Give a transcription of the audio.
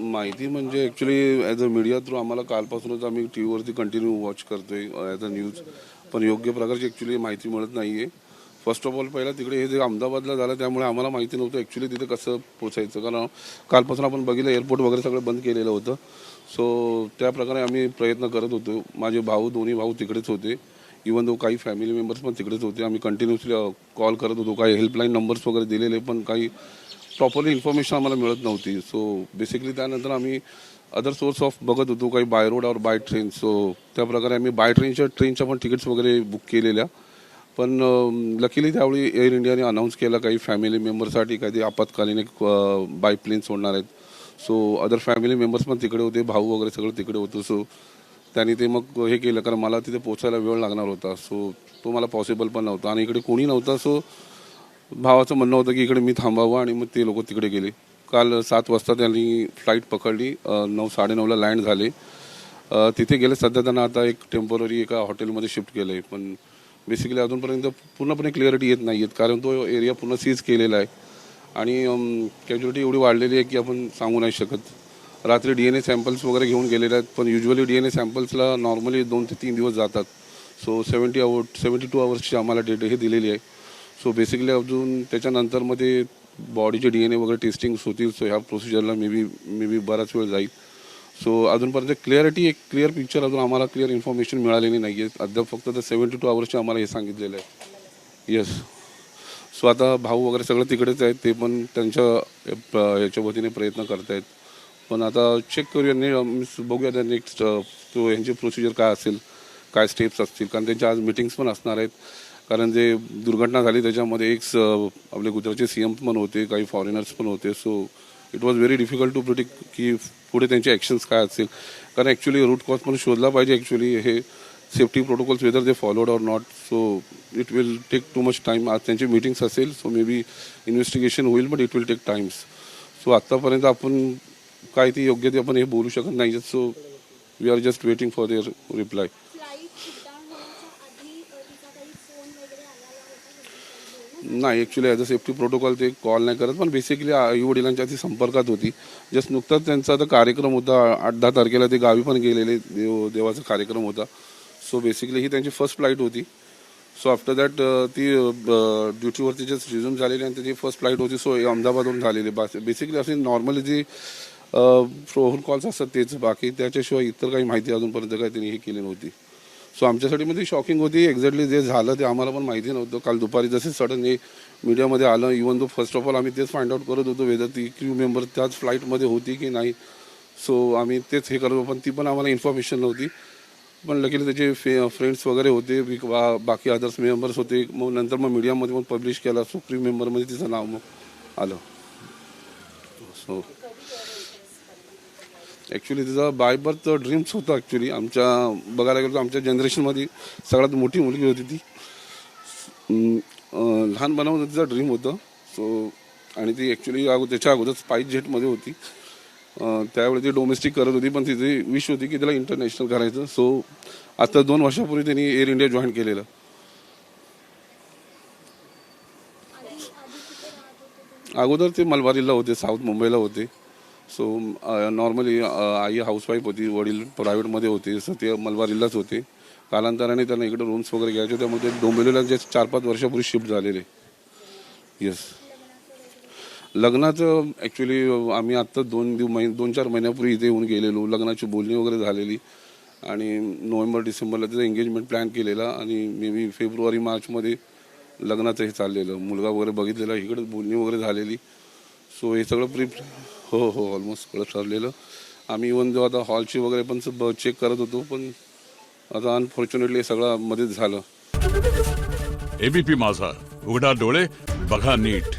माहिती म्हणजे actually as a media through आम्हाला कालपासूनच आम्ही टी व्हीवरती कंटिन्यू वॉच करतोय ॲज अ न्यूज, पण योग्य प्रकारची ॲक्च्युली माहिती मिळत नाही आहे. फर्स्ट ऑफ ऑल पहिला तिकडे हे जे अहमदाबादला झालं त्यामुळे आम्हाला माहिती नव्हतं ॲक्च्युली तिथे कसं पोचायचं, कारण कालपासून आपण बघितलं एअरपोर्ट वगैरे सगळं बंद केलेलं होतं. सो त्या प्रकारे आम्ही प्रयत्न करत होतो. माझे दोन्ही भाऊ तिकडेच होते. इवन दो काही फॅमिली मेंबर्स पण तिकडेच होते. आम्ही कंटिन्युअसली कॉल करत होतो. काही हेल्पलाईन नंबर्स वगैरे दिलेले, पण काही प्रॉपरली इन्फॉर्मेशन आम्हाला मिळत नव्हती. सो बेसिकली त्यानंतर आम्ही अदर सोर्स ऑफ बघत होतो, काही बाय रोड और बाय ट्रेन. सो त्या प्रकारे आम्ही बाय ट्रेनच्या पण तिकीट्स वगैरे बुक केलेल्या. पण लकीली त्यावेळी एअर इंडियाने अनाऊन्स केलं काही फॅमिली मेंबरसाठी काही आपत्कालीन एक बाय प्लेन सोडणार आहेत. सो अदर फॅमिली मेंबर्स पण तिकडे होते, भाऊ वगैरे सगळं तिकडे होतं. सो त्यांनी ते मग हे केलं, कारण मला तिथे पोचायला वेळ लागणार होता. सो तो मला पॉसिबल पण नव्हता आणि इकडे कोणी नव्हता. सो भावाचं म्हणणं होतं की इकडे मी थांबावं आणि मग ते लोक तिकडे गेले. काल 7 वाजता त्यांनी फ्लाईट पकडली, 9-9:30ला लँड झाले. तिथे गेले. सध्या त्यांना आता एक टेम्पररी एका हॉटेलमध्ये शिफ्ट केलं आहे. पण बेसिकली अजूनपर्यंत पूर्णपणे क्लिअरिटी येत नाही आहेत, कारण तो एरिया पूर्ण सीज केलेला आहे आणि कॅज्युलिटी एवढी वाढलेली आहे की आपण सांगू नाही शकत. रात्री DNA सॅम्पल्स वगैरे घेऊन गेलेले आहेत, पण युजली DNA सॅम्पल्सला नॉर्मली 2 ते 3 दिवस जातात. सो 72 आवर्सची आम्हाला डेट हे दिलेली आहे. सो बेसिकली अजून त्याच्यानंतरमध्ये बॉडीचे DNA वगैरे टेस्टिंग्स होतील. सो ह्या प्रोसिजरला मे बी बराच वेळ जाईल. सो अजूनपर्यंत एक क्लिअर पिक्चर अजून आम्हाला क्लिअर इन्फॉर्मेशन मिळालेली नाही आहे. अद्याप फक्त 72 आवर्सचे आम्हाला हे सांगितलेलं आहे. येस. सो आता भाऊ वगैरे सगळं तिकडेच आहेत, ते पण त्यांच्या ह्याच्या वतीने प्रयत्न करत आहेत. पण आता चेक करूया, बघूया नेक्स्ट तो यांची प्रोसिजर काय असेल, काय स्टेप्स असतील, कारण त्यांच्या आज मीटिंग्स पण असणार आहेत. कारण जे दुर्घटना झाली त्याच्यामध्ये आपले गुजरातचे CM पण होते, काही फॉरेनर्स पण होते. So it was very difficult to predict की पुढे त्यांचे ॲक्शन्स काय असतील, कारण ॲक्च्युली रूट कॉज पण शोधला पाहिजे. ॲक्च्युली हे safety protocols whether they followed or not. So it will take too much time. आज त्यांची मीटिंग्स असेल, सो मे बी इन्व्हेस्टिगेशन होईल, but it will take times. So आत्तापर्यंत आपण काय ती योग्य ते आपण हे बोलू शकत नाही. So we are just waiting for their reply. नाही, actually as a safety protocol ते कॉल नाही करत, पण बेसिकली आई वडिलांच्या ती संपर्कात होती. जस्ट नुकताच त्यांचा आता कार्यक्रम होता 8-10 तारखेला, ते गावी पण गेलेले, देवाचा कार्यक्रम होता. सो बेसिकली ही त्यांची फर्स्ट फ्लाईट होती. सो आफ्टर दॅट ती ड्युटीवरती जस्ट रिझ्यूम झालेली आणि त्याची फर्स्ट फ्लाईट होती. सो अहमदाबादवरून झालेली. बेसिकली असे नॉर्मली जी फोन कॉल्स असतात तेच, बाकी त्याच्याशिवाय इतर काही माहिती अजूनपर्यंत काही त्यांनी हे केली नव्हती. सो आमच्यासाठी मध्ये शॉकिंग होती. एक्झॅक्टली जे झालं ते आम्हाला पण माहिती नव्हतं. काल दुपारी जसे सडन हे मीडियामध्ये आलं, even though first of all आम्ही तेच फाइंड आउट करत होतो वेदर ती क्रू मेंबर त्याच फ्लाईटमध्ये होती की नाही. सो आम्ही तेच हे करत होतो, पण ती पण आम्हाला इन्फॉर्मेशन नव्हती. पण लकीली त्याचे फ्रेंड्स वगैरे होते, बाकी अदर्स मेंबर्स होते. मग नंतर मीडियामध्ये पण पब्लिश केला. सो क्रू मेंबरमध्ये तिचं नाव मग आलं. सो ॲक्च्युली तिचा बाय बर्थ ड्रीम्स होतं. ॲक्च्युली आमच्या बघायला गेलो तर आमच्या जनरेशनमध्ये सगळ्यात मोठी मुलगी होती ती. लहानपणापासून तिचा ड्रीम होतं. सो आणि ती ॲक्च्युली त्याच्या अगोदर स्पाइस जेटमध्ये होती. त्यावेळी ती डोमेस्टिक करत होती, पण तिची विश होती की तिला इंटरनॅशनल करायचं. सो आता 2 वर्षापूर्वी त्यांनी एअर इंडिया जॉईन केलेलं. अगोदर ते मलबारीला होते, साऊथ मुंबईला होते. सो नॉर्मली आई हाऊसवाईफ होती, वडील प्रायव्हेटमध्ये होते. सो ते मलबारीलाच होते. कालांतराने त्यांना इकडे रूम्स वगैरे घ्यायचे, त्यामुळे ते डोंबिवलीला जे 4-5 वर्षापूर्वी शिफ्ट झालेले. येस. लग्नाचं ॲक्च्युली आम्ही आत्ता 2-4 महिन्यापूर्वी इथे येऊन गेलेलो. लग्नाची बोलणी वगैरे झालेली आणि नोव्हेंबर-डिसेंबरला त्याचं एंगेजमेंट प्लॅन केलेला आणि मे बी फेब्रुवारी-मार्चमध्ये लग्नाचं हे चाललेलं. मुलगा वगैरे बघितलेला, इकडे बोलणी वगैरे झालेली. सो हे सगळं हो ऑलमोस्ट सगळं ठरलेलं. आम्ही इवन जो आता हॉलची वगैरे पण चेक करत होतो, पण आता अनफॉर्च्युनेटली हे सगळं मध्येच झालं. ABP माझा, उघडा डोळे बघा नीट.